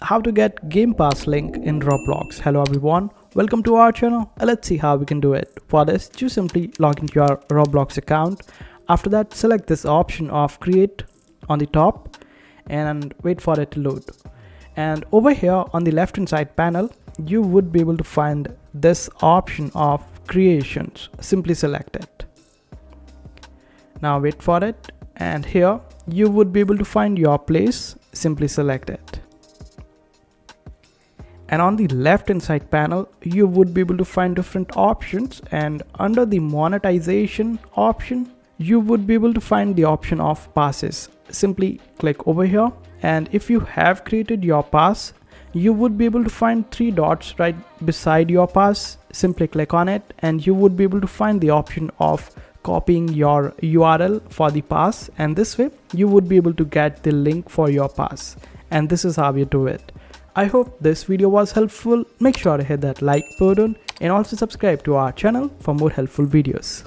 How to get Gamepass link in Roblox. Hello everyone, welcome to our channel. Let's see how we can do it. For this, just simply log into your Roblox account. After that, select this option of create on the top and wait for it to load. And over here on the left hand side panel, you would be able to find this option of creations. Simply select it. Now wait for it, and here you would be able to find your place. Simply select it. And on the left hand side panel, you would be able to find different options, and under the monetization option, you would be able to find the option of passes. Simply click over here, and if you have created your pass, you would be able to find three dots right beside your pass. Simply click on it and you would be able to find the option of copying your URL for the pass, and this way you would be able to get the link for your pass. And this is how you do it. I hope this video was helpful. Make sure to hit that like button and also subscribe to our channel for more helpful videos.